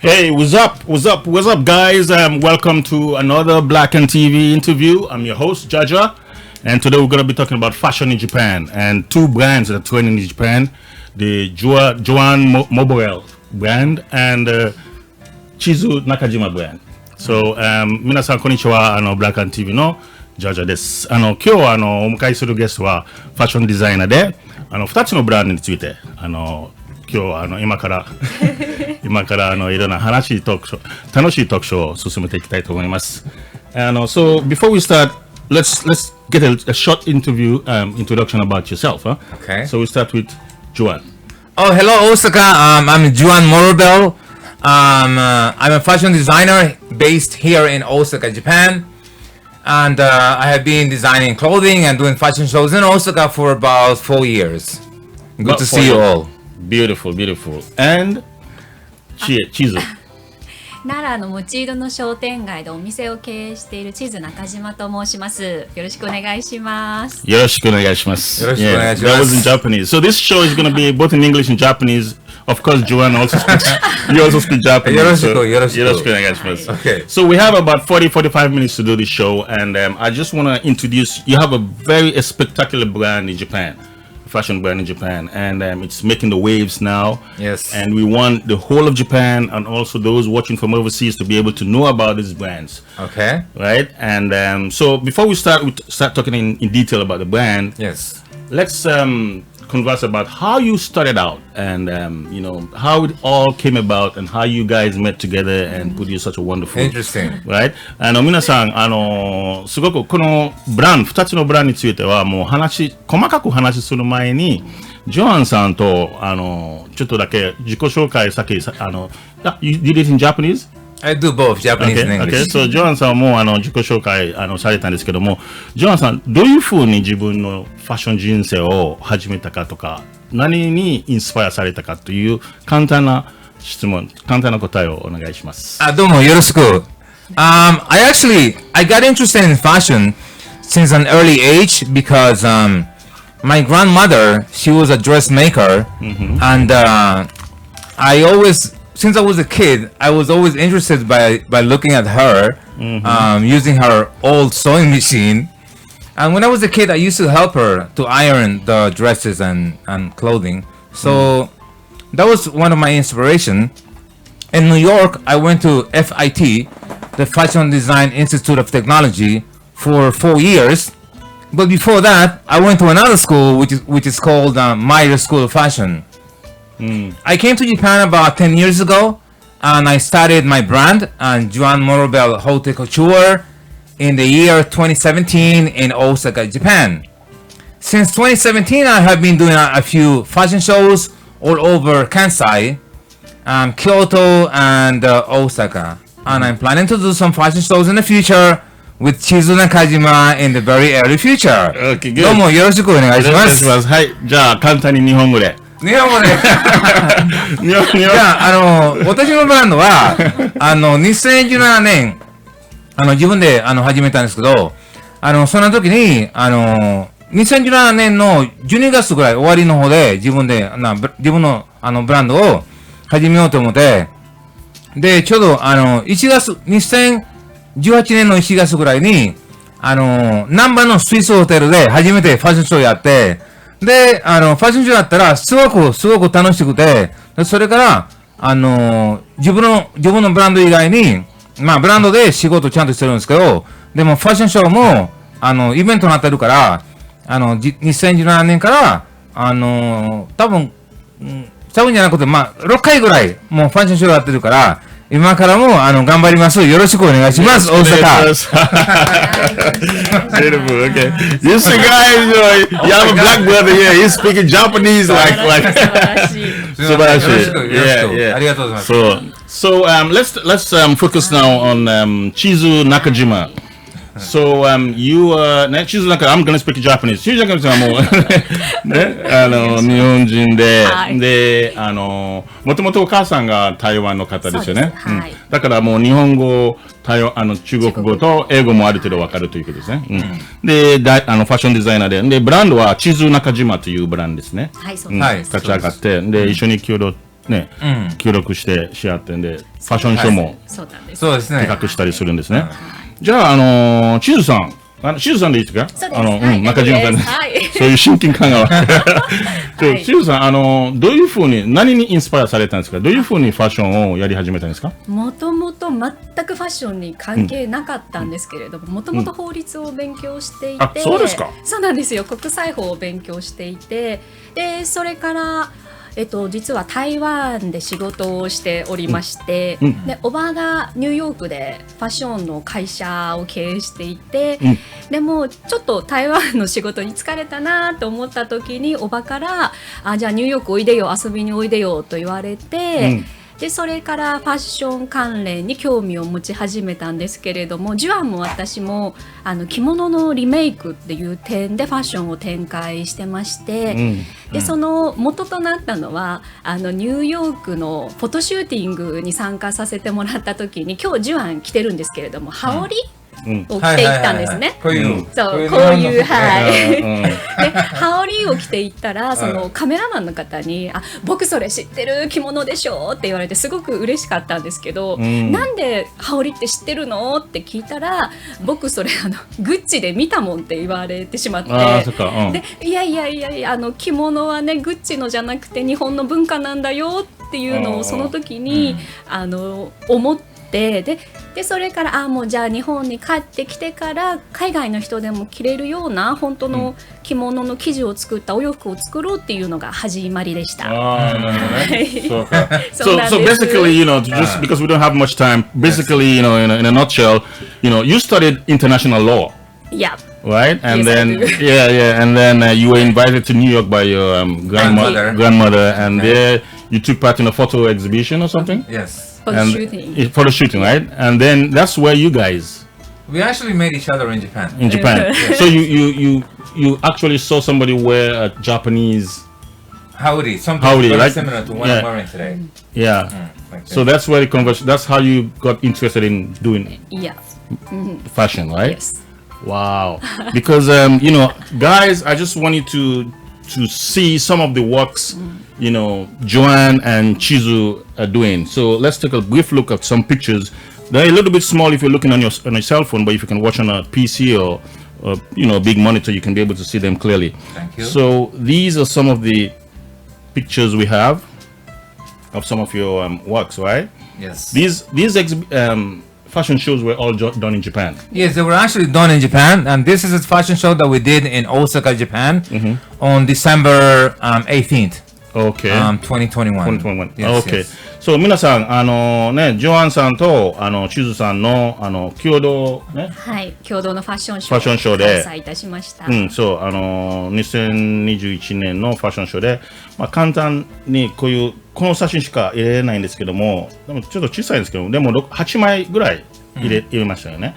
Hey, what's up? What's up? What's up, guys? Welcome to another BlackanTV interview. I'm your host, JAJA, and today we're going to be talking about fashion in Japan and two brands that are trending in Japan: the Juan Morrobel brand and Chizu Nakajima brand. So, 皆さんこんにちは。BlackanTV のJAJAです。今日はお迎えするゲストはファッションデザイナーで2つのブランドについて今日は今からいろんな楽しいトークショーを進めていきたいと思います。So before we start, let's get a short introduction about yourself. Huh? Okay. So we start with Juan. Oh, hello, Osaka. I'm Juan Morrobel. I'm a fashion designer based here in Osaka, Japan. And I have been designing clothing and doing fashion shows in Osaka for about 4 years. Good to see you all. Beautiful, beautiful. And Chizu. 奈良の持ち色の商店街でお店を経営している千寿中島と申します。よろしくお願いします。よろしくお願いします。よろしくお願いします。That was in Japanese. So this show is going to be both in English and Japanese. Of course, Juan also speaks. You also speak Japanese. よろしくお願いします。Okay. So we have about 45 minutes to do this show, and I just want to introduce. You have a very spectacular brand in Japan. Fashion brand in Japan, and it's making the waves now. Yes. And we want the whole of Japan and also those watching from overseas to be able to know about these brands. Okay. Right. And so before we start talking in detail about the brand. Yes. Let's converse about how you started out and how it all came about and how you guys met together and put you such a wonderful. Interesting. Right? 皆さんすごくこのブランド2つのブランドについてはもう細かく話する前にジョアンさんとちょっとだけ自己紹介先You did it in Japanese?I do both Japanese and English. Okay. So ジョアンさんも自己紹介されたんですけども、ジョアンさんどういうふうに自分のファッション人生を始めたかとか、何にインスパイアされたかという簡単な答えをお願いします。どうもよろしく。I got interested in fashion since an early age because my grandmother, she was a dressmaker, and Since I was a kid, I was always interested by looking at her, using her old sewing machine. And when I was a kid, I used to help her to iron the dresses and clothing. So that was one of my inspiration. In New York, I went to FIT, the Fashion Design Institute of Technology, for 4 years. But before that, I went to another school, which is called Meyer School of Fashion. I came to Japan about 10 years ago, and I started my brand, Juan Morrobel Haute Couture, in the year 2017 in Osaka, Japan. Since 2017, I have been doing a few fashion shows all over Kansai, Kyoto, and Osaka. And I'm planning to do some fashion shows in the future with Chizu Nakajima in the very early future. Okay, good. どうもよろしくお願いします。はい、じゃあ簡単に日本語で。日本語でじゃあ、私のブランドは2017年自分で始めたんですけどその時に2017年の12月ぐらい終わりの方で自分のブランドを始めようと思ってでちょうど1月2018年の1月ぐらいに難波のスイスホテルで初めてファッションショーやってで、ファッションショーだったら、すごく楽しくて、それから、自分のブランド以外に、ブランドで仕事ちゃんとしてるんですけど、でも、ファッションショーも、イベントになってるから、2017年から、多分じゃなくて、6回ぐらい、もうファッションショーやってるから、今からも頑張ります。よろしくお願いします。大阪。Beautiful. Okay. This guy, you have a black brother here. He's speaking Japanese like. 素晴らしい。Yeah. ありがとうございます。So let's focus now on Chizu Nakajima. So you Chizu Nakajima, I'm gonna speak Japanese. Chizu Nakajima はもうね日本人でもともとお母さんが台湾の方ですよね。だからもう日本語中国語と英語もある程度わかるということですね。でファッションデザイナーでブランドはChizu Nakajimaというブランドですね。はい、そうです。立ち上がってで一緒に協力ね、協力してし合ってんで、ファッションショーもそうですね。企画したりするんですね。じゃあ、チズさん。チズさんでいいですか？中島さんです。そういう親近感がある。チズさん、どういうふうに、何にインスパイアされたんですか？どういうふうにファッションをやり始めたんですか？もともと全くファッションに関係なかったんですけれども、もともと法律を勉強していて、そうですか？そうなんですよ。国際法を勉強していて、で、それから、実は台湾で仕事をしておりまして、でおばがニューヨークでファッションの会社を経営していて、でもちょっと台湾の仕事に疲れたなと思った時におばからじゃあニューヨークおいでよ、遊びにおいでよと言われて、でそれからファッション関連に興味を持ち始めたんですけれども、ジュアンも私も着物のリメイクっていう点でファッションを展開してまして、でその元となったのはニューヨークのフォトシューティングに参加させてもらった時に、今日ジュアン着てるんですけれども、羽織を着ていったんですね。こういうで羽織を着ていったら、そのカメラマンの方に僕それ知ってる着物でしょって言われて、すごく嬉しかったんですけど、なんで羽織って知ってるのって聞いたら、僕それグッチで見たもんって言われてしまって、でいや着物はねグッチのじゃなくて日本の文化なんだよっていうのをその時に思って、でそれからもうじゃあ日本に帰ってきてから海外の人でも着れるような本当の着物の生地を作ったお洋服を作ろうっていうのが始まりでした。So basically, just because we don't have much time, basically, in a nutshell, you studied international law. Yeah. Right, and yes, then and then you were invited to New York by your grandmother, and there you took part in a photo exhibition or something. Yes. Photo shooting, right? And then that's where you guys. We actually met each other in Japan. So you actually saw somebody wear a Japanese Howdy, something very right? similar to what I'm wearing today. Yeah. So that's where that's how you got interested in doing fashion, right? Yes. Wow. Because guys, I just want you to see some of the works Juan and Chizu are doing. So let's take a brief look at some pictures. They're a little bit small if you're looking on your cell phone, but if you can watch on a PC or big monitor, you can be able to see them clearly. Thank you. So these are some of the pictures we have of some of your works, right? Yes. These fashion shows were all done in Japan. Yes, they were actually done in Japan, and this is a fashion show that we did in Osaka, Japan, on December 18th. Okay. 2021. 2021. Yes, Okay. yes. So 皆さんジョアンさんとチズさんの共同共同のファッションショーで開催いたしました。そう2021年のファッションショーで、簡単にこの写真しか入れないんですけども、でもちょっと小さいんですけど、でも8枚ぐらい入れましたよね。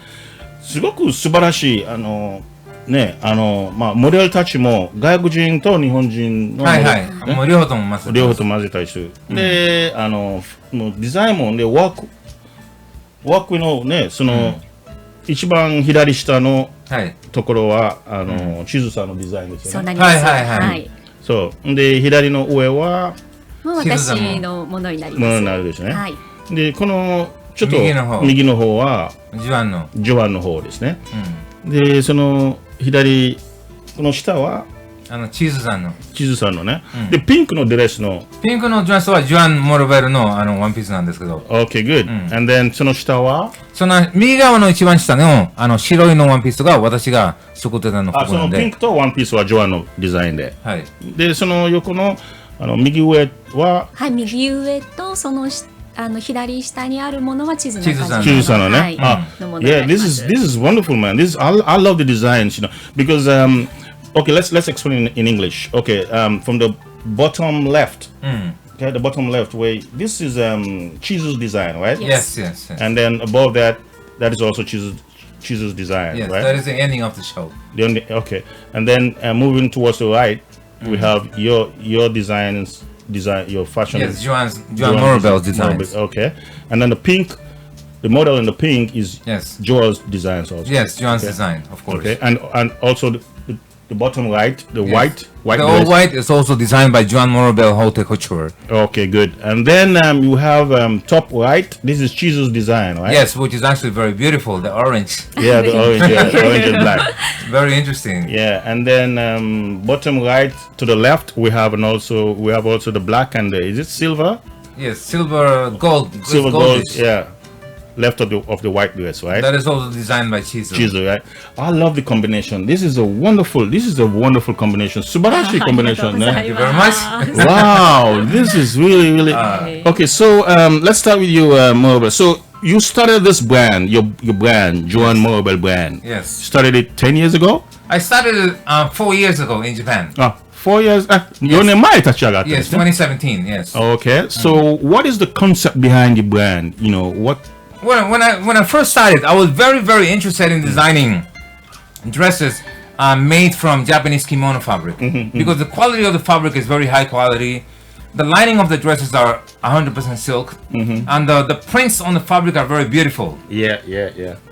すごく素晴らしいモデルたちも外国人と日本人のもう両方とも混ぜたりする。で、もうデザインもワークのその一番左下のところはチズさんのデザインですよね。そうで左の上はもう私のものになります。ものになるですね。でこのちょっと右の方はジョアンの方ですね。でその左この下はチズさんのね。でピンクのドレスはジュアン・モロベルのワンピースなんですけど。Okay, good. And then その下はその右側の一番下の白いのワンピースが私が作ってたの服なんで。そのピンクとワンピースはジョアンのデザインで。でその横の右上は右上とその左下にあるものは地図さんのね。Yeah, this is wonderful, man. I love the designs, because okay, let's explain in English. Okay, from the bottom left. Okay, the bottom left way. This is Chizu's design, right? Yes. And then above that is also Chizu's design, yes, right? That is the ending of the show. Okay, and then moving towards the right, we have your designs. Your fashion. Yes, Juan Morrobel's designs. Okay, and then the model in the pink is Joel's designs also. Yes, Juan's design, of course. Okay, and also the bottom right, the white The dress. all white is also designed by Juan Morrobel Haute Couture. Okay, good. And then you have top right. This is Chizu's design, right? Yes, which is actually very beautiful. The orange, Yeah, the orange, orange and black. very interesting. Yeah, and then bottom right to the left we have also the black and is it silver? Yes, silver gold. Silver gold. goldish. Yeah, left of the white dress, right? That is also designed by Chizu. Chizu, right? I love the combination. This is a wonderful combination. Subarashi combination. Thank you very much. Wow, this is really okay. So let's start with you, Morrobel. So you started this brand, your brand, Juan Morrobel brand. Yes. Started it 10 years ago. I started it 4 years ago in Japan. 4 years. 4年前立ち上がったんで Yes, すね。 2017. Yes. Okay. So what is the concept behind the brand? You know what? When I first started, I was very interested in designing dresses made from Japanese kimono fabric because the quality of the fabric is very high quality. The lining of the dresses are 100% silk, and the prints on the fabric are very beautiful. Yeah.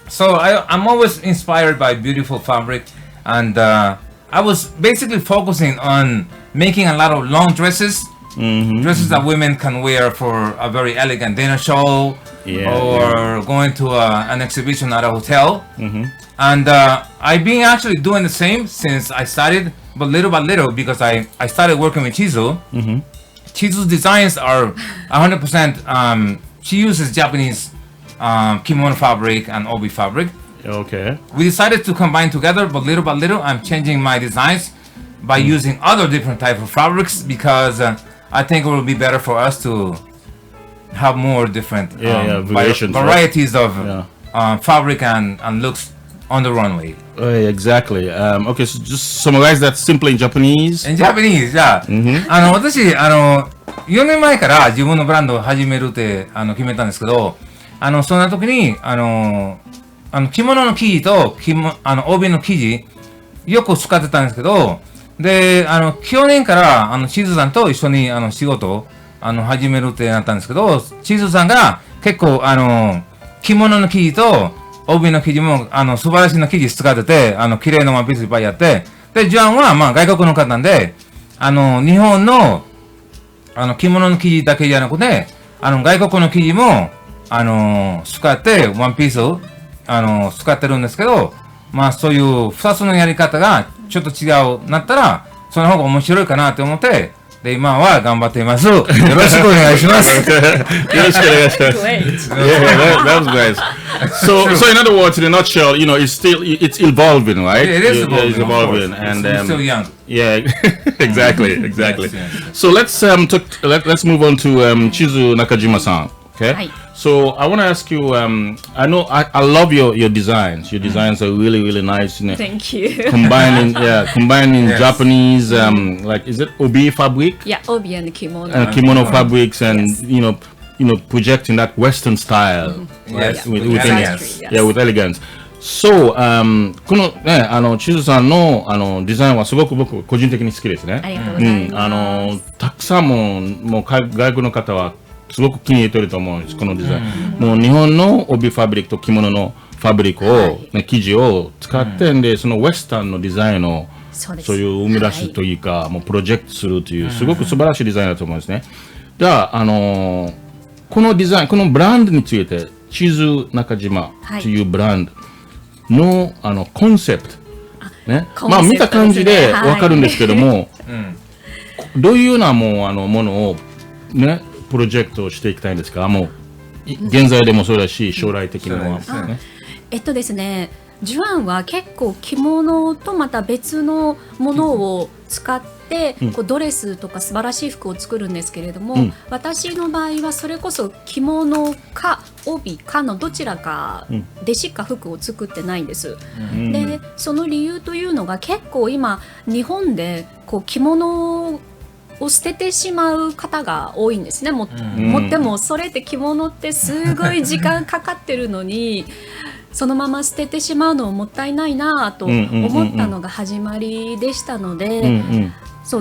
So I'm always inspired by beautiful fabric, and I was basically focusing on making a lot of long dresses, dresses that women can wear for a very elegant dinner show, or going to an exhibition at a hotel. And I've been actually doing the same since I started, but little by little, because I started working with Chizu. Chizu's designs are 100%, she uses Japanese kimono fabric and obi fabric. Okay. We decided to combine together, but little by little, I'm changing my designs by using other different type of fabrics because I think it will be better for us to have more different variations, varieties of fabric and looks on the runway. Exactly. Okay, so just summarize that simply in Japanese. In Japanese, じゃあ、私、4年前から自分のブランドを始めるって決めたんですけど、そんな時に、着物の生地と帯の生地、よく使ってたんですけど、で、去年から、チーズさんと一緒に、仕事を、始めるってなったんですけど、チーズさんが結構、着物の生地と帯の生地も、素晴らしいの生地使ってて、綺麗なワンピースいっぱいやって、で、ジョアンは、まあ、外国の方なんで、日本の、着物の生地だけじゃなくて、外国の生地も、使って、ワンピースを、使ってるんですけど、まあ、そういう二つのやり方がちょっと違うなったら、その方が面白いかなと思って、で、今は頑張っています。よろしくお願いします。よろしくお願いします。Yeah, that was nice. So in other words, in a nutshell, you know, it's evolving, right? It is evolving. It's evolving, and it's still young. Yeah, exactly. Yes. So let's move on to Chizu Nakajima-san. Okay. Hi. So I want to ask you. I know I love your designs. Your designs are really nice. You know, Thank you. combining Japanese like is it obi fabric? Yeah, obi and kimono. Kimono fabrics and you know projecting that Western style. Yes, with elegance. yeah, with elegance. So このねチズさんのデザインはすごく僕個人的に好きですね。ありがとうございます。たくさんもう外国の方はすごく気に入ってると思うんですこのデザイン。もう日本の帯ファブリックと着物のファブリックを、ね、生地を使ってんで、そのウエスタンのデザインをそういう生み出すというか、もうプロジェクトするというすごく素晴らしいデザインだと思うんですね。じゃあこのデザインこのブランドについてチズ中島というブランドのコンセプトね、まあ見た感じでわかるんですけども、どういうようなものをねプロジェクトをしていきたいんですか。もう現在でもそうだし将来的には、ね、ですね、ジュアンは結構着物とまた別のものを使ってこうドレスとか素晴らしい服を作るんですけれども、私の場合はそれこそ着物か帯かのどちらかでしか服を作ってないんです。でその理由というのが結構今日本でこう着物を捨ててしまう方が多いんですね。でもそれって着物ってすごい時間かかってるのにそのまま捨ててしまうのもったいないなと思ったのが始まりでしたので、そ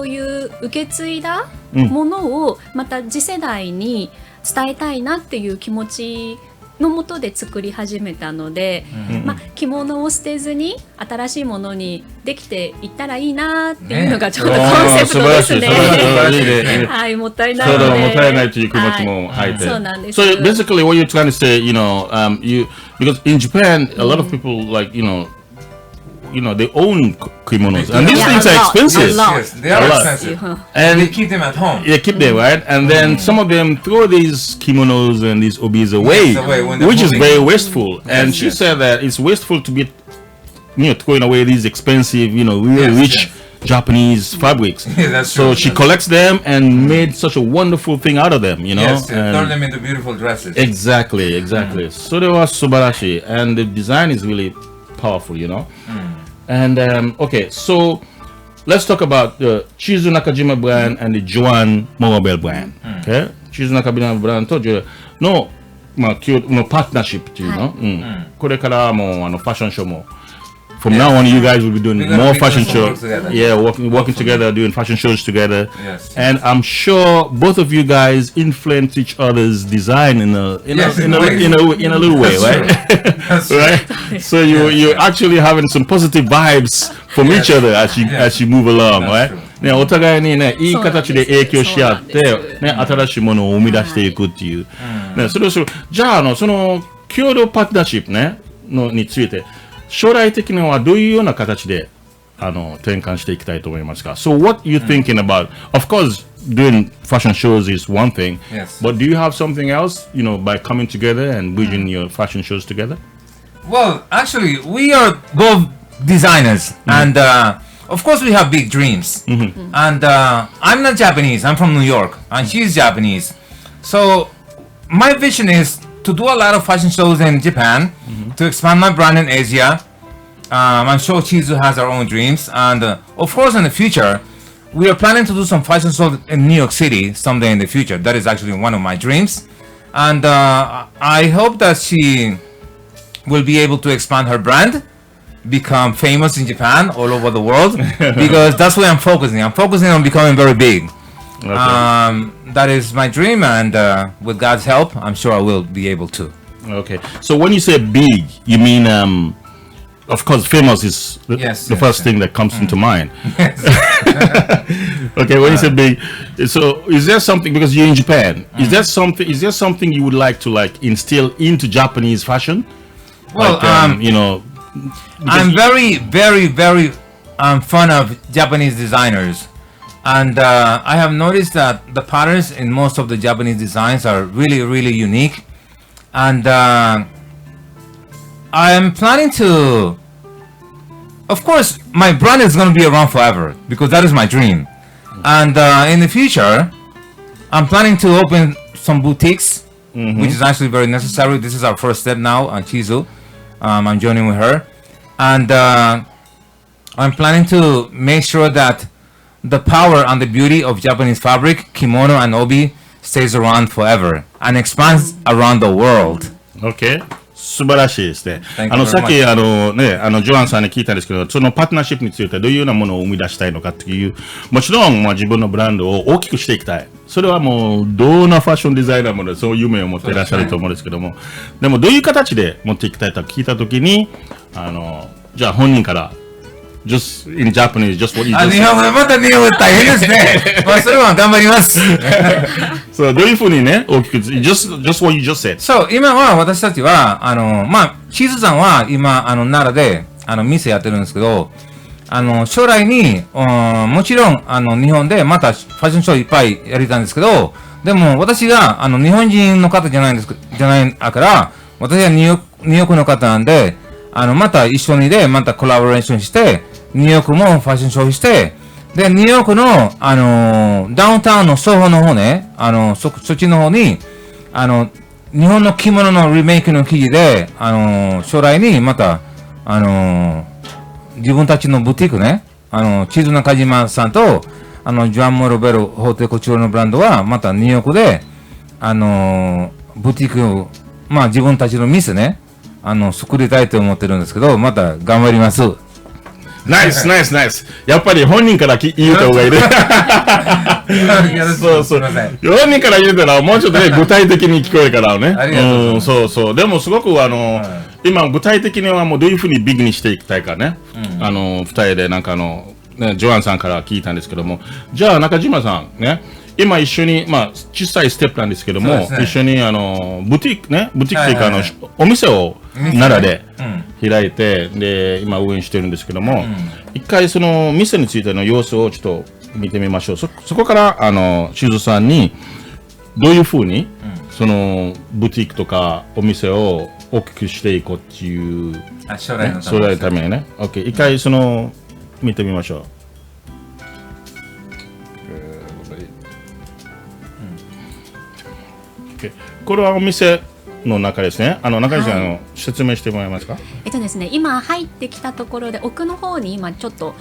ういう受け継いだものをまた次世代に伝えたいなっていう気持ちのもとで作り始めたので、着物を捨てずに新しいものにできていったらいいなっていうのがちょっとコンセプトですね。はい、もったいないので。もったいないという気持ちも入って。そうなんです。So basically what you're trying to say, because in Japan, a lot of people like, they own kimonos, and these things are expensive. Yes, they are expensive. And they keep them at home. They keep them, right? And then some of them throw these kimonos and these obis away, which is very wasteful. And she said that it's wasteful to be, throwing away these expensive, really rich Japanese fabrics. So she collects them and made such a wonderful thing out of them, Yes, turn them into beautiful dresses. Exactly. So they were subarashi, and the design is really powerful, And okay, so let's talk about the Chizu Nakajima brand and the Juan Morrobel brand. Okay, Chizu Nakajima brand とのパートナーシップっていうの、これからもファッションショーも From now on, you guys will be doing more fashion shows. Yeah, working together, doing fashion shows together. Yes. And I'm sure both of you guys influence each other's design in a little way, right? Right. So you're actually having some positive vibes from each other as you move along, right? ね、お互いにね、いい形で影響し合って、ね、新しいものを生み出していくっていう。ね、それをじゃあその共同パートナーシップねについて。将来的にはどういうような形で転換していきたいと思いますか So what you thinking about? Of course, doing fashion shows is one thing, but do you have something else, by coming together and bridging your fashion shows together? Well, actually, we are both designers, and of course, we have big dreams. And I'm not Japanese; I'm from New York, and she's Japanese. So my vision is to do a lot of fashion shows in Japan, to expand my brand in Asia. I'm sure Chizu has her own dreams, and of course in the future we are planning to do some fashion shows in New York City someday in the future. That is actually one of my dreams, and I hope that she will be able to expand her brand, become famous in Japan, all over the world, because that's where I'm focusing on becoming very big. Okay. That is my dream, and with God's help, I'm sure I will be able to. Okay. So when you say big, you mean, of course, famous is the first thing that comes into mind. Okay. When you say big, so is there something, because you're in Japan, is there something you would like to instill into Japanese fashion? Well, I'm very, very, very fond of Japanese designers. And I have noticed that the patterns in most of the Japanese designs are really, really unique. And I am planning to... Of course, my brand is going to be around forever, because that is my dream. And in the future, I'm planning to open some boutiques, which is actually very necessary. This is our first step now on Chizu. I'm joining with her. And I'm planning to make sure that the power and the beauty of Japanese fabric, kimono and obi stays around forever and expands around the world. Okay. 素晴らしいですね。さっきジョアンさんに聞いたんですけど、そのパートナーシップについてどういうようなものを生み出したいのかっていう、もちろん自分のブランドを大きくしていきたい。それはもうどんなファッションデザイナーもそういう夢を持っていらっしゃると思うんですけども、でもどういう形で持っていきたいと聞いたときに、じゃあ本人からjust in Japanese, just what you just said. また日本語大変ですね。まあそれは頑張ります。そうどういうふうにね大きく just what you just said. そう今は私たちはチーズさんは今奈良で店やってるんですけど、将来にもちろん日本でまたファッションショーいっぱいやりたいんですけど、でも私が日本人の方じゃないから私はニューヨークの方なんでまた一緒にまたコラボレーションしてニューヨークもファッションショーして、で、ニューヨークの、ダウンタウンのソホの方ね、そっちの方に、日本の着物のリメイクの記事で、将来にまた、自分たちのブティックね、チーズ中島さんと、ジョアン・モロベル法廷コチュールのブランドは、またニューヨークで、ブティックを、自分たちの店ね、作りたいと思ってるんですけど、また頑張ります。ナイス。やっぱり本人から言うた方がいいね。そう。本人から言うたらもうちょっとね、具体的に聞こえるからね。そう。でもすごく今具体的にはもうどういうふうにビッグにしていきたいかね。二人でなんかジョアンさんから聞いたんですけども、じゃあ中島さんね、今一緒に小さいステップなんですけども、一緒にブティックというかお店を奈良で開いて、で今運営してるんですけども、一回その店についての様子をちょっと見てみましょう。そこからしずさんにどういうふうにそのブティックとかお店を大きくしていこうっていう将来のためにね。OK、一回見てみましょう。これはお店の中ですね。中西さん、説明してもらえますか。ですね、今入ってきたところで奥の方に今ちょっと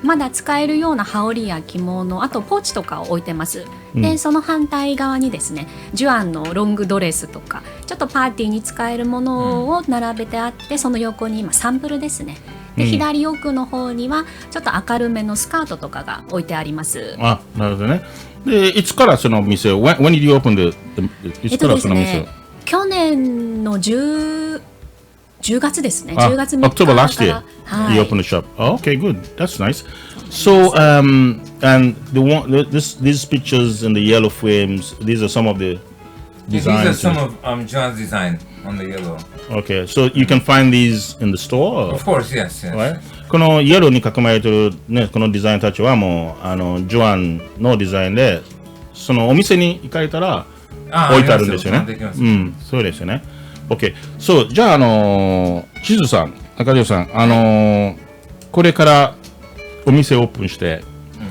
まだ使えるような羽織や着物、あとポーチとかを置いてます。でその反対側にですね、ジュアンのロングドレスとかちょっとパーティーに使えるものを並べてあって、その横に今サンプルですね。で左奥の方にはちょっと明るめのスカートとかが置いてあります。なるほどね。でいつからその店を When did you open the いつからその店を、去年の10月ですね。10月3日から。October last year you opened the shop. Okay, good. That's nice. So and these pictures in the yellow frames, these are some of the designs. These are some of John's design on the yellow. Okay, so you can find these in the store? Of course, yes. Right? このイエローに囲まれてるね、このデザインたちはもうジョアンのデザインで、そのお店に行かれたら置いてあるんですよね。そうですよね。OK。そう、じゃあ地図さん、中条さん、これからお店オープンして、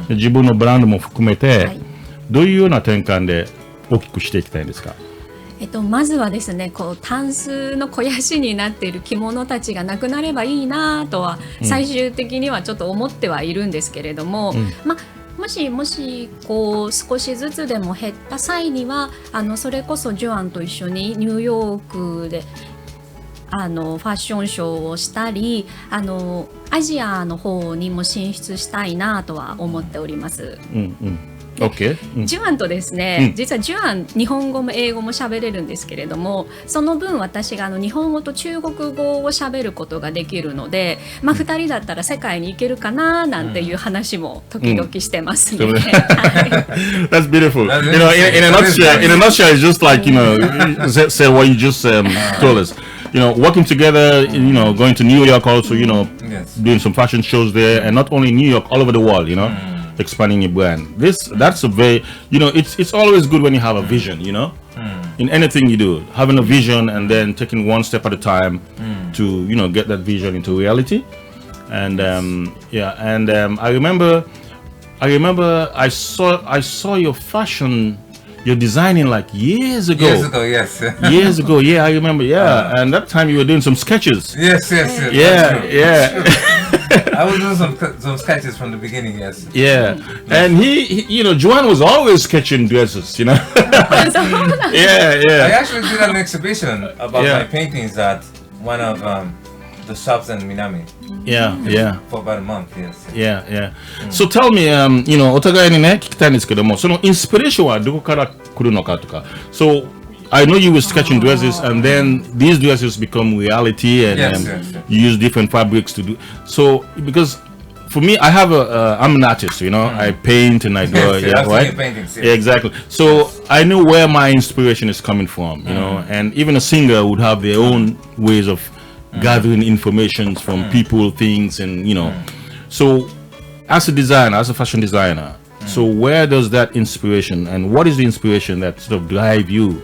自分のブランドも含めて、どういうような転換で大きくしていきたいんですか。まずはですね、タンスの肥やしになっている着物たちがなくなればいいなとは、最終的にはちょっと思ってはいるんですけれども、もし少しずつでも減った際にはそれこそジュアンと一緒にニューヨークでファッションショーをしたりアジアの方にも進出したいなとは思っております。Okay. ジュアンとですね、実はジュアン日本語も英語も喋れるんですけれども、その分私が日本語と中国語を喋ることができるので、2人だったら世界に行けるかななんていう話も時々してますね。That's beautiful. You know, in a nutshell, it's just like say what you just told us. You know, working together. You know, going to New York also. You know, doing some fashion shows there, and not only New York, all over the world. You know. Expanding your brand. That's a very, it's always good when you have a vision, in anything you do, having a vision and then taking one step at a time to, get that vision into reality. And I remember I saw your fashion, your designing like years ago. Years ago, yes. Years ago, yeah, I remember, yeah. And that time you were doing some sketches. Yes. Yeah. I was doing some sketches from the beginning, yes. Yeah, and he Juan was always sketching dresses, Yeah. I actually did an exhibition about my paintings at one of the shops in Minami. Yeah. For about a month, yes. Yeah. So tell me, お互いにね聞きたいんですけども、そのインスピレーションはどこから来るのかとか。So I know you were sketching dresses, and then these dresses become reality, and you use different fabrics to do. So, because for me, I'm an artist, I paint and I draw, right? Paintings, yeah, exactly. So I know where my inspiration is coming from, and even a singer would have their own ways of gathering information from people, things, and So, as a designer, as a fashion designer, so where does that inspiration, and what is the inspiration that sort of drive you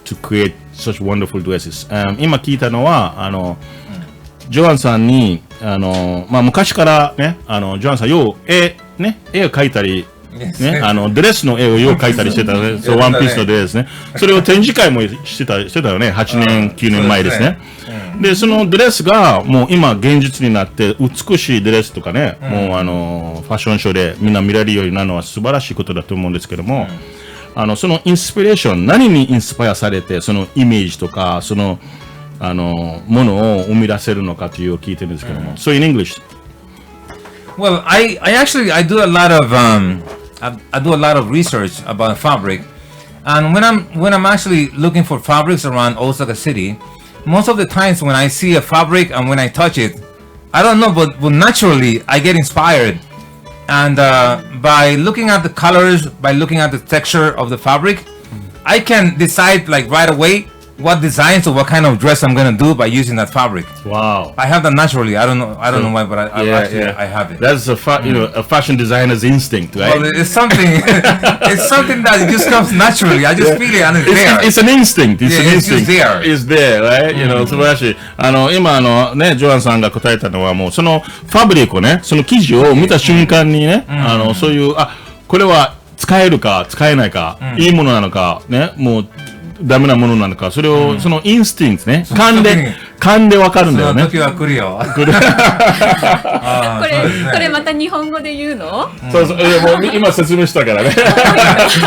to create such wonderful dresses? 今聞いたのはジョアンさんに昔からねジョアンさんよう絵を描いたりドレスの絵をよう描いたりしてたね。そうワンピースのドレスね。それを展示会もしてたよね。8年9年前ですね。でそのドレスがもう今現実になって美しいドレスとかね、もうファッションショーでみんな見れるようになるのは素晴らしいことだと思うんですけども。そのインスピレーション、何にインスパイアされて、そのイメージとか、そのものを生み出せるのかというを聞いてるんですけども。So in English. Well, I actually I do a lot of I do a lot of research about fabric, and when I'm actually looking for fabrics around Osaka City, most of the times when I see a fabric and when I touch it, I don't know, but naturally I get inspired, and by looking at the colors, by looking at the texture of the fabric, I can decide like right away what designs or what kind of dress I'm gonna do by using that fabric. Wow. I have that naturally. I don't know why, but I have it. That's a fashion designer's instinct, right? Well, it's something. It's something that just comes naturally. I just feel it and it's there. It's an instinct. It's an it's instinct. just there. It's there, right?素晴らしい。今ね、ジョアンさんが答えたのはもうそのファブリックをね、その生地を見た瞬間にね、そういうこれは使えるか使えないか、いいものなのかね、もうダメなものなのか、それをそのインスティンクトね、勘でわかるんだよね。その時は来るよ。これまた日本語で言うの？そうもう今説明したからね。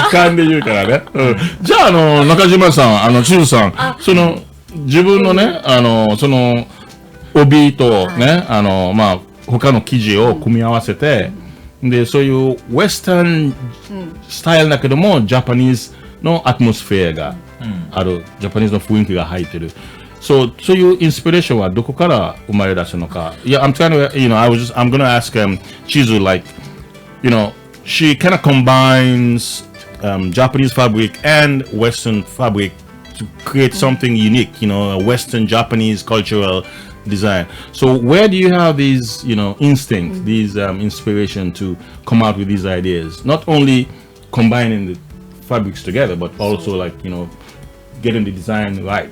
勘で言うからね。じゃあ中島さん、千寿さん、その自分のね、その帯とね、他の生地を組み合わせて、でそういうウェスタンスタイルだけどもジャパニーズのアトモスフェアがある、ジャパニーズの雰囲気が入ってる。そういうインスピレーションはどこから生まれ出すのか。いや、I'm trying to, I'm gonna ask Chizu, like, she kind of combines Japanese fabric and Western fabric to create something unique, a Western Japanese cultural design. So where do you have these, instincts, these inspiration to come out with these ideas? Not only combining the fabrics together, but also like, getting the design right.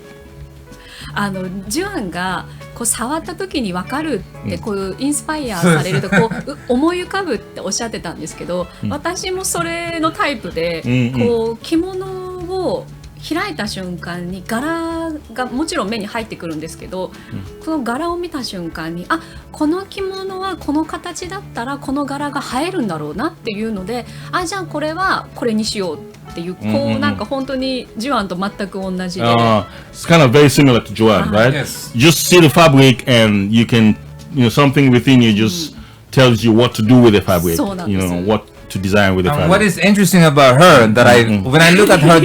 ジュアンがこう触った時に分かるってこういうインスパイアされるとこう思い浮かぶっておっしゃってたんですけど、私もそれのタイプでこう着物を開いた瞬間に柄がもちろん目に入ってくるんですけど、この柄を見た瞬間にこの着物はこの形だったらこの柄が映えるんだろうなっていうので、じゃあこれはこれにしようっていう、こうなんか本当にジュアンと全く同じで。It's kind of very similar to Juan, right? Yes. Just see the fabric and you can, something within you just tells you what to do with the fabric. What to design with the fabric. What is interesting about her that when I look at her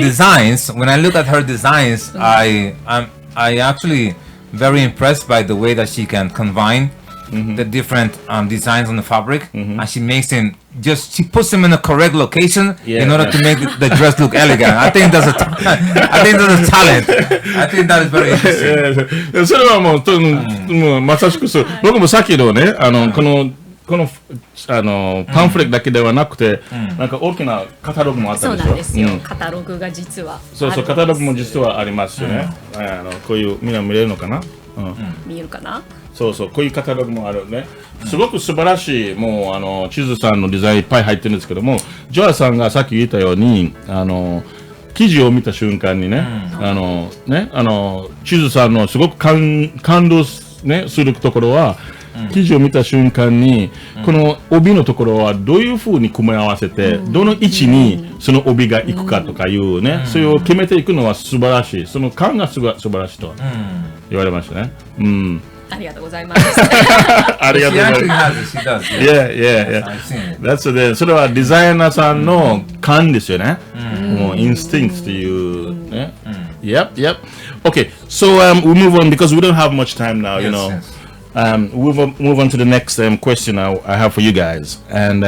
designs, I actually very impressed by the way that she can combine the different designs on the fabric, and she makes them she puts them in the correct location in order to make the dress look elegant. I think that's a talent. I think that is very interesting. それはもうまさしくそう。僕もさっきのね、このパンフレットだけではなくて、なんか大きなカタログもあったでしょ。そうなんですよ。カタログが実はそうカタログも実はありますよね。こういうみんな見れるのかな？見えるかな？そうこういうカタログもあるね。すごく素晴らしい、もう地図さんのデザインいっぱい入ってるんですけども、ジョアさんがさっき言ったように記事を見た瞬間にね、地図さんのすごく感動するところは、記事を見た瞬間に、この帯のところはどういうふうに組み合わせて、どの位置にその帯がいくかとかいうね、それを決めていくのは素晴らしい。その感が素晴らしいと言われましたね。ありがとうございます。ありがとうございます。She does. Yeah. That's it. それはデザイナーさんの感ですよね。もうインスティンクトというね。Yep. Okay, so we move on because we don't have much time now. We'll move on to the next question I have for you guys, and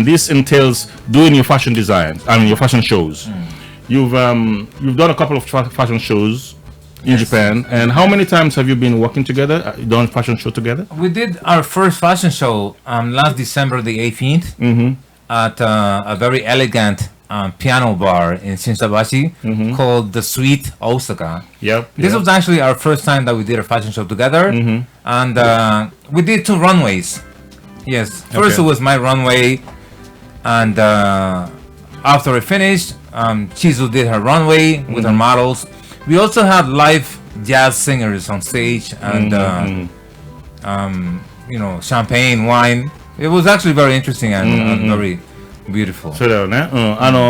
this entails doing your fashion designs. Your fashion shows. You've done a couple of fashion shows in Japan, and how many times have you been working together, done fashion show together? We did our first fashion show last December the 18th at a very elegant piano bar in Shinsaibashi called the Sweet Osaka. This was actually our first time that we did a fashion show together, and we did 2 runways. Yes, first it was my runway, and after we finished, Chizu did her runway with her models. We also had live jazz singers on stage, and champagne, wine. It was actually very interesting and very beautiful. そうだよね。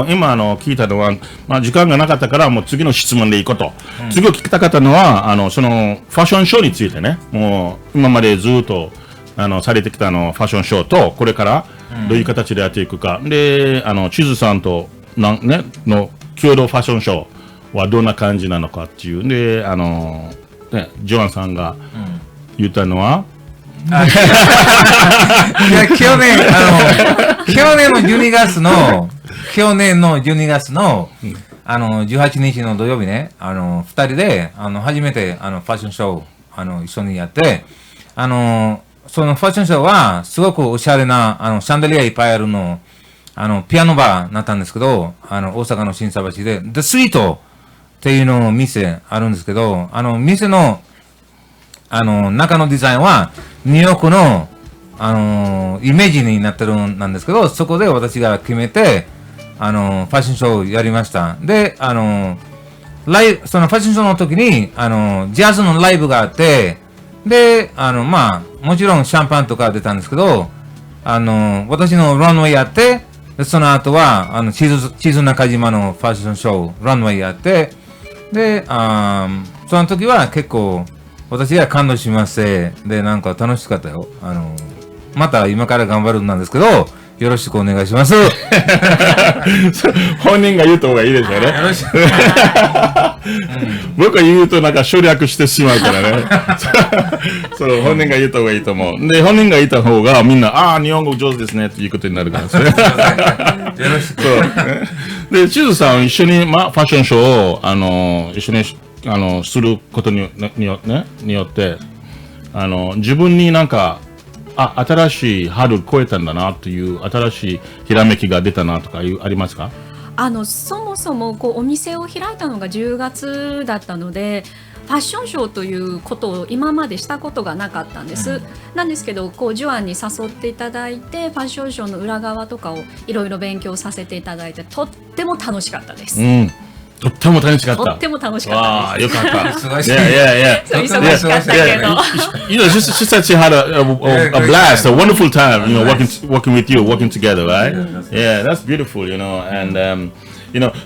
今聞いたのは、時間がなかったからもう次の質問でいこうと。次を聞きたかったのはそのファッションショーについてね。もう今までずっとされてきたファッションショーとこれからどういう形でやっていくか。で地図さんとの共同ファッションショーはどんな感じなのかっていう。でジョアンさんが言ったのは。いや去年の12月の18日の土曜日ね、2人で初めてファッションショー一緒にやって、そのファッションショーはすごくおしゃれなシャンデリアいっぱいあるのピアノバーになったんですけど、大阪の心斎橋で The Sweet っていうの店あるんですけど、店の中のデザインはニューヨークの、イメージになってるんですけど、そこで私が決めて、ファッションショーをやりました。で、そのファッションショーの時に、ジャズのライブがあって、で、もちろんシャンパンとか出たんですけど、私のランウェイやって、でその後は、チーズ中島のファッションショー、ランウェイやって、で、その時は結構、私が感動しまして、で、なんか楽しかったよ。また今から頑張るんなんですけど、よろしくお願いします。本人が言うた方がいいですよね。僕が言うとなんか省略してしまうからね。そう本人が言った方がいいと思う。で、本人が言った方がみんな、日本語上手ですねっていうことになるからですね。よろしく。で、チズさん一緒に、ファッションショーを一緒にすることによって自分になんか新しいハードル超えたんだなという新しいひらめきが出たなとかありますか？そもそもお店を開いたのが10月だったのでファッションショーということを今までしたことがなかったんです、なんですけどジュアンに誘っていただいてファッションショーの裏側とかをいろいろ勉強させていただいてとっても楽しかったです、とっても楽しかった。とっても楽しかったです。よかった。忙しかったけど。She said she had a blast, a wonderful time, working with you, working together, right? Yeah, that's beautiful, and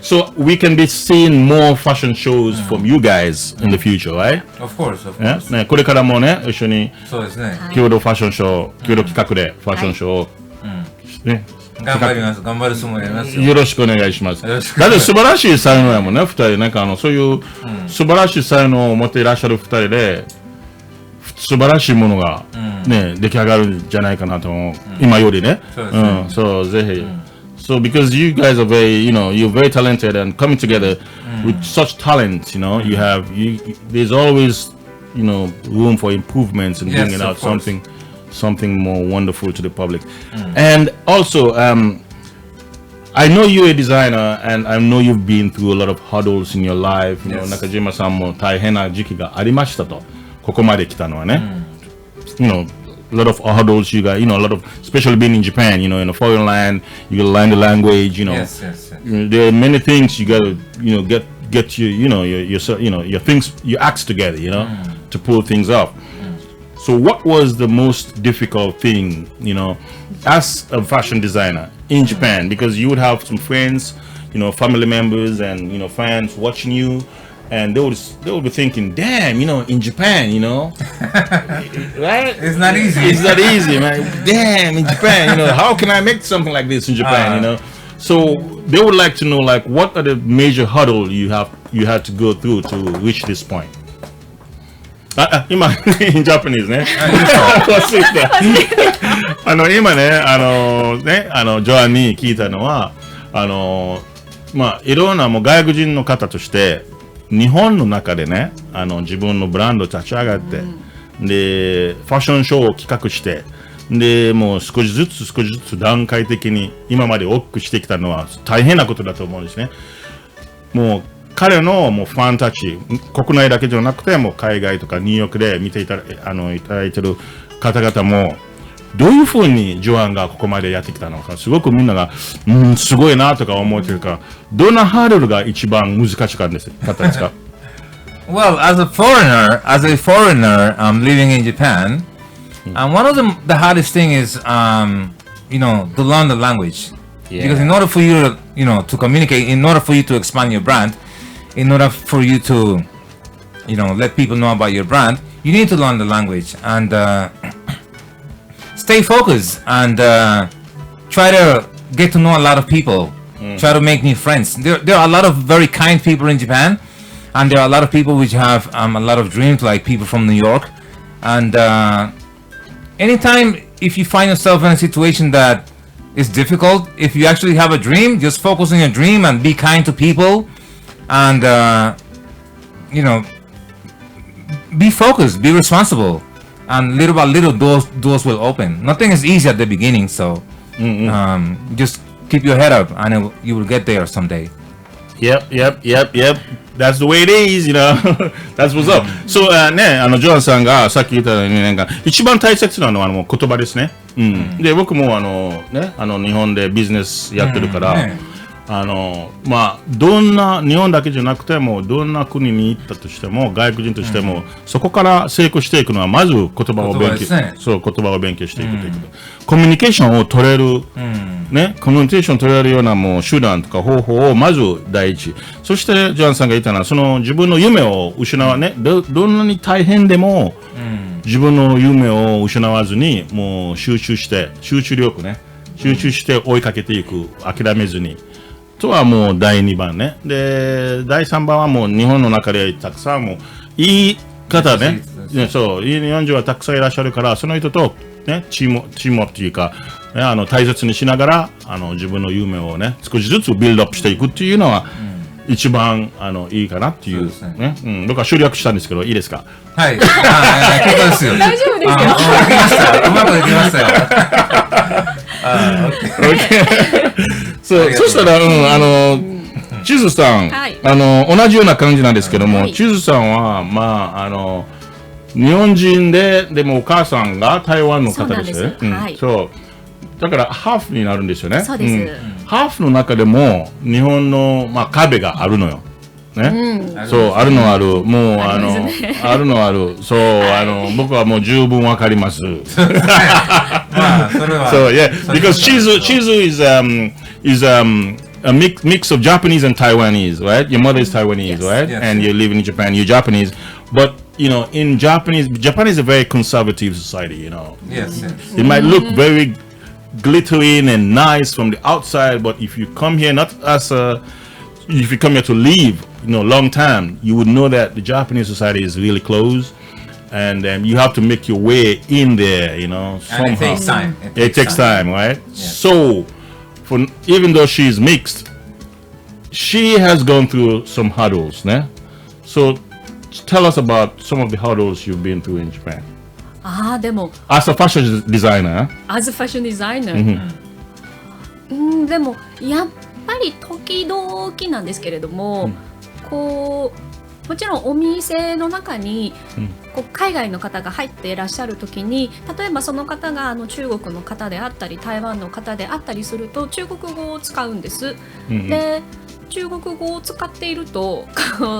so we can be seeing more fashion shows from you guys in the future, right? Of course, of course. ね、これからもね、一緒にそうですね。共同ファッションショー、共同企画でファッションショーをね。頑張ります。頑張るつもりありますよ。よろしくお願いします。だって素晴らしい才能やもんね、二人。なんかそういう素晴らしい才能を持っていらっしゃる二人で、素晴らしいものがね、出来上がるんじゃないかなと思う。今よりね。そう、ぜひ。So because you guys are very, you're very talented and coming together with such talent, there's always, room for improvements and bringing out something more wonderful to the public. And also, I know you're a designer, and I know you've been through a lot of hurdles in your life. Nakajima さんも大変な時期がありましたと。ここまで来たのはね。A lot of hurdles you got, a lot of, especially being in Japan, in a foreign land, you gotta learn the language, Yes. There are many things you gotta, get your things, your acts together, to pull things off. So what was the most difficult thing, as a fashion designer in Japan? Because you would have some friends, family members and, fans watching you, and they would be thinking, damn, in Japan, right? It's not easy. It's not easy, man. Damn, in Japan, how can I make something like this in Japan, So they would like to know, what are the major hurdles you had to go through to reach this point? 今、in Japanese ね。今ね、ジョアンに聞いたのは、いろんなもう外国人の方として、日本の中でね、自分のブランド立ち上がって、で、ファッションショーを企画して、で、もう少しずつ段階的に今まで大きくしてきたのは大変なことだと思うんですね。もう、彼のもうファンたち、国内だけじゃなくて、もう海外とかニューヨークで見ていただいてる方々も、どういうふうにジョアンがここまでやってきたのか、すごくみんなが、すごいなとか思ってるから、どんなハードルが一番難しかったですかWell, as a foreigner, living in Japan, one of the hardest thing is, to learn the language. Because in order for you to, to communicate, in order for you to expand your brand, in order for you to, let people know about your brand, you need to learn the language and stay focused and try to get to know a lot of people. Try to make new friends. There are a lot of very kind people in Japan, and there are a lot of people which have a lot of dreams, like people from New York. And anytime if you find yourself in a situation that is difficult, if you actually have a dream, just focus on your dream and be kind to people, and be focused, be responsible, and little by little doors will open. Nothing is easy at the beginning, so just keep your head up and you will get there someday. Yep. That's the way it is, That's what's up. So, ジョアンさんがさっき言ったように、一番大切なのはもう言葉ですね。で、僕も日本でビジネスやってるから、どんな日本だけじゃなくてもどんな国に行ったとしても外国人としても、そこから成功していくのはまず言葉を勉強、言葉を勉強していくということ。コミュニケーションを取れる、コミュニケーションを取れるようなもう手段とか方法をまず第一。そしてジョアンさんが言ったのはその自分の夢を失わね、どんなに大変でも、自分の夢を失わずにもう集中して追いかけていく、諦めずに。とはもう第2番ね。で、第3番はもう日本の中でたくさんもういい方ね、そう、いい日本人はたくさんいらっしゃるから、その人とね、チームっていうか、大切にしながら自分の夢をね、少しずつビルドアップしていくっていうのは、一番いいかなっていうね。僕は省略したんですけど、いいですか？はい。結構ですよ。大丈夫ですよ。うまくできましたよ。そしたら、チズさん、同じような感じなんですけども、チズさんは、日本人でもお母さんが台湾の方ですね。そう。だからハーフになるんですよね。そうです。ハーフの中でも日本の壁があるのよ。ね。そう、あるのある。もうあるのある。そう、僕はもう十分わかります。そう、yeah, because Chizu is a mix of Japanese and Taiwanese, right? Your mother is Taiwanese, right? And you live in Japan, you're Japanese. But, in Japan is a very conservative society, Yes. It might look very glittering and nice from the outside, but if you come here if you come here to live, long time, you would know that the Japanese society is really closed, and you have to make your way in there, somehow. And it takes time. It takes time, right? Yes. So, even though she's mixed, she has gone through some hurdles, né? So, tell us about some of the hurdles you've been through in Japan. でも As a fashion designer. As a fashion designer. でもやっぱり時々なんですけれども、もちろんお店の中に海外の方が入っていらっしゃる時に、例えばその方が中国の方であったり台湾の方であったりすると中国語を使うんです。で中国語を使っていると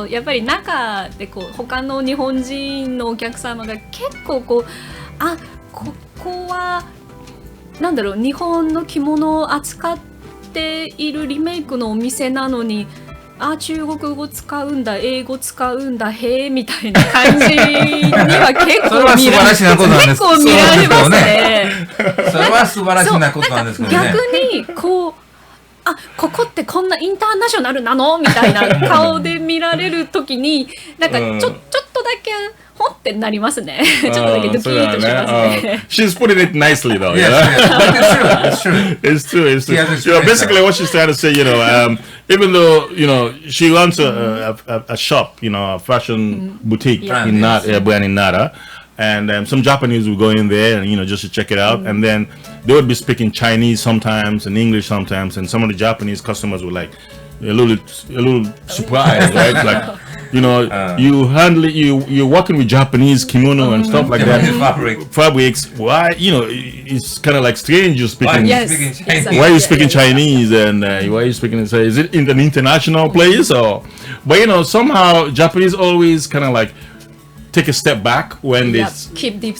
やっぱり中で他の日本人のお客様が結構ここはなんだろう、日本の着物を扱っているリメイクのお店なのに中国語使うんだ、英語使うんだ、へえみたいな感じには結構見られますね。それは素晴らしいなことなんですけどね。逆にここってこんなインターナショナルなのみたいな顔で見られるときになんかちょっとだけほってなりますね。ちょっとだけドキッとしますね。She's putting it nicely though. Yes, but it's true. Basically what she's trying to say, even though she runs a shop, a fashion boutique in brand in Nara. And some Japanese will go in there and just to check it out, and then they would be speaking Chinese sometimes and English sometimes, and some of the Japanese customers were like a little surprised, right? Like you're working with Japanese kimono and stuff like that, fabrics. Why it's kind of like strange you're speaking. Why are you speaking Chinese and why are you speaking? Is it in an international place or? But somehow Japanese always kind of like take a step back when they keep deep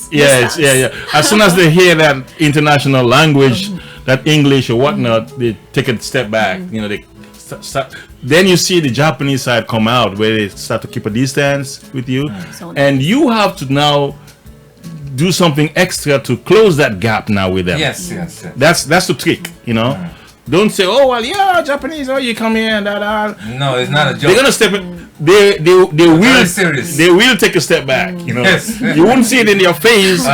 As soon as they hear that international language, that English or whatnot, they take a step back. You know, they start, then you see the Japanese side come out where they start to keep a distance with you, and you have to now do something extra to close that gap now with them. Yes. That's the trick, you know. Don't say, oh well, yeah, Japanese, oh you come here and that. No, it's not a joke. They're gonna step in. They will take a step back, you know. Yes. You won't see it in your face.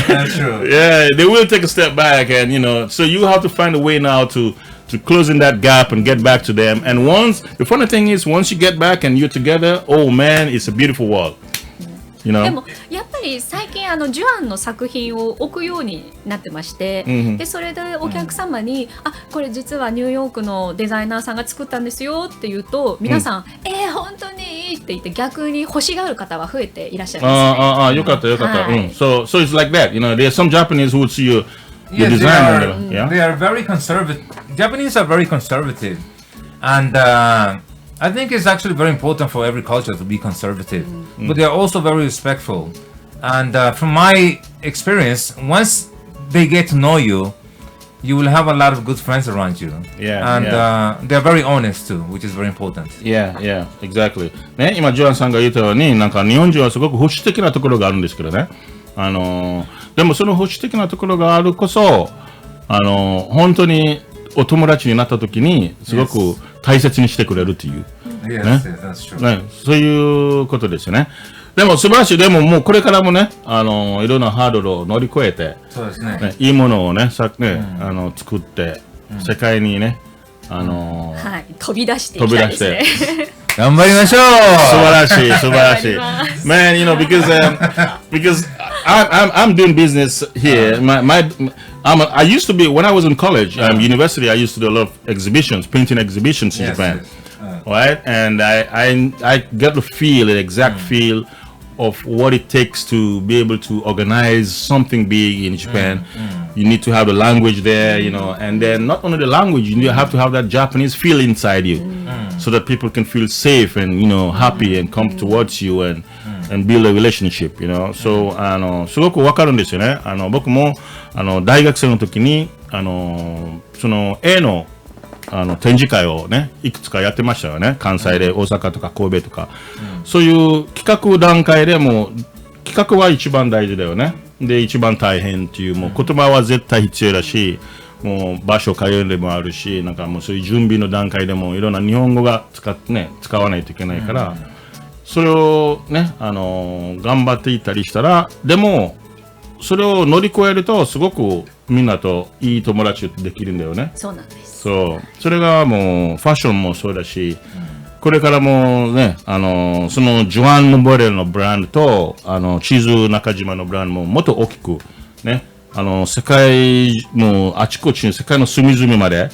That's true. Yeah, they will take a step back, and you know, so you have to find a way now to closing that gap and get back to them. And the funny thing is, once you get back and you're together, oh man, it's a beautiful world. You know? でもやっぱり最近ジュアンの作品を置くようになってまして、でそれでお客様に、あ、これ実はニューヨークのデザイナーさんが作ったんですよって言うと、皆さん、本当にって言って逆に欲しがる方は増えていらっしゃいますね。よかったよかった。So it's like that. You know, there's some Japanese who would see your design. They are very conservative. Japanese are very conservative, and I think it's actually very important for every culture to be conservative, but they are also very respectful. And from my experience, once they get to know you, you will have a lot of good friends around you. And they're very honest too, which is very important. Yeah, exactly. ね、今ジョアンさんが言ったように、なんか日本人はすごく保守的なところがあるんですけどね。でもその保守的なところがあるこそ、本当にお友達になった時にすごく大切にしてくれるという、ね、そういうことですよね。でも素晴らしい。でももうこれからもね、いろんなハードルを乗り越えて、そうですね、いいものをね、作って、世界にね、飛び出していきたいですね。頑張りましょう。素晴らしい。Man, you know, because I'm doing business here. I used to be, when I was in college, university, I used to do a lot of exhibitions, painting exhibitions in Japan. Right? And I get the exact feel of what it takes to be able to organize something big in Japan. You need to have the language there, you know, and then not only the language, you have to have that Japanese feel inside you, so that people can feel safe and, you know, happy and come towards you and build a relationship, you know. So すごくわかるんですよね。僕も大学生の時にその絵の展示会をねいくつかやってましたよね。関西で大阪とか神戸とか、そういう企画段階でも企画は一番大事だよね。で一番大変っていう、もう言葉は絶対必要だし、もう場所変えるでもあるし、なんかもうそういう準備の段階でもいろんな日本語が使わないといけないから、それをね頑張っていったりしたら、でもそれを乗り越えるとすごくみんなといい友達できるんだよね。そうなんです。それがもうファッションもそうだし、これからもねそのジョアン・モボレルのブランドとチズ中島のブランドももっと大きくね世界もうあちこちに世界の隅々まで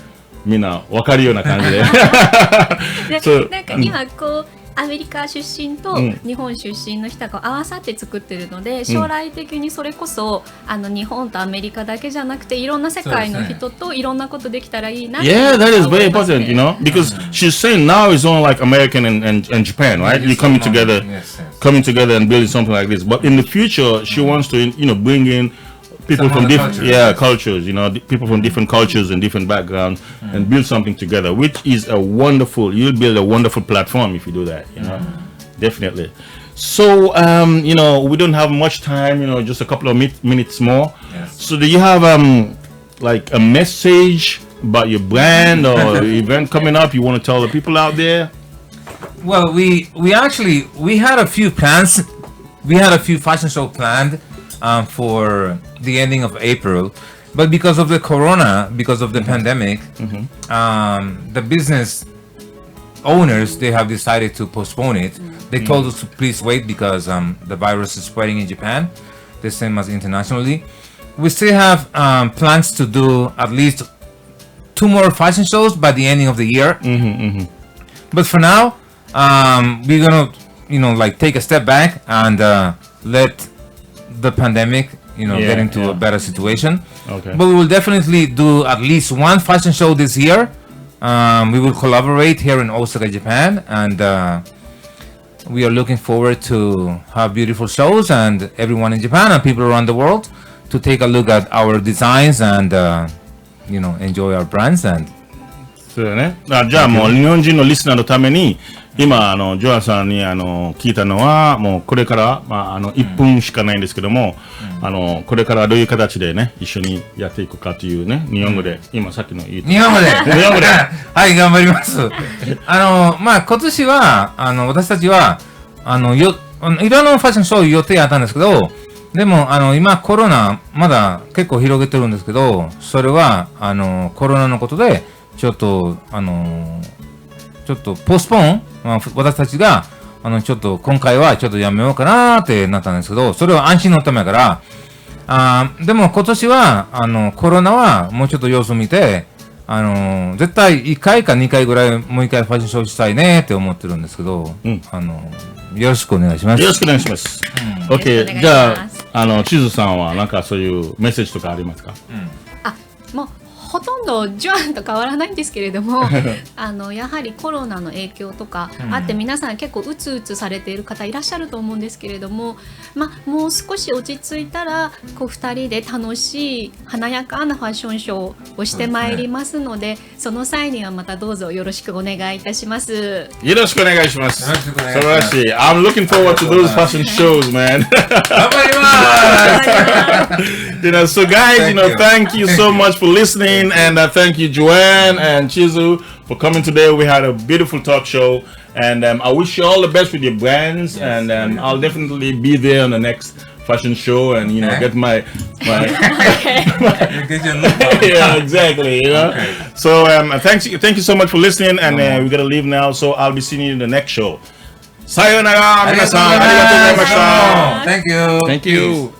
みんな分かるような感じでなんか今こうアメリカ出身と日本出身の人が合わさって作ってるので、将来的にそれこそ日本とアメリカだけじゃなくていろんな世界の人といろんなことできたらいいな。Yeah, that is very important, you know, because she's saying now it's only like American and Japan, right? You're coming together and building something like this. But in the future, she wants to, you know, bring in people from different cultures, you know, people from different cultures and different backgrounds, and build something together, which is you'll build a wonderful platform if you do that, you know, definitely. So, you know, we don't have much time, you know, just a couple of minutes more. So do you have like a message about your brand or event coming up you want to tell the people out there? Well, we had a few plans. We had a few fashion shows planned for the ending of April, but because of the pandemic, the business owners, they have decided to postpone it. They told us to please wait because the virus is spreading in Japan, the same as internationally. We still have plans to do at least 2 more fashion shows by the ending of the year. But for now, we're gonna, you know, like take a step back and let the pandemic, you know, get into a better situation. But we will definitely do at least 1 fashion show this year. We will collaborate here in Osaka, Japan, and we are looking forward to have beautiful shows and everyone in Japan and people around the world to take a look at our designs and enjoy our brands and そうだね。じゃあもう日本人のリスナーのために今ジョアさんに聞いたのはもうこれから、1分しかないんですけども、これからどういう形でね一緒にやっていくかというね日本語で、今さっきの言う日本語ではい頑張ります今年は私たちはいろんなファッションショー予定あったんですけど、でも今コロナまだ結構広げてるんですけど、それはコロナのことでちょっとポストン、私たちがちょっと今回はちょっとやめようかなってなったんですけど、それは安心のためから、でも今年はコロナはもうちょっと様子見て絶対1回か2回ぐらいもう1回ファッションショーしたいねって思ってるんですけど、よろしくお願いします。よろしくお願いします。OK、じゃあチズさんはなんかそういうメッセージとかありますか？もうほとんどジョアンと変わらないんですけれどもやはりコロナの影響とかあって皆さん結構うつうつされている方いらっしゃると思うんですけれども、もう少し落ち着いたら2人で楽しい華やかなファッションショーをしてまいりますので、その際にはまたどうぞよろしくお願いいたします。よろしくお願いします。素晴らしい。I'm looking forward to those fashion shows, man. 頑張ります。So guys, thank you so much for listening, and thank you, Juan and Chizu, for coming today. We had a beautiful talk show, and I wish you all the best with your brands, and I'll definitely be there on the next fashion show, and get my yeah, exactly. So thank you so much for listening, and we're gonna leave now. So I'll be seeing you in the next show. さようなら、皆さん、ありがとうございました。Thank you. Thank you.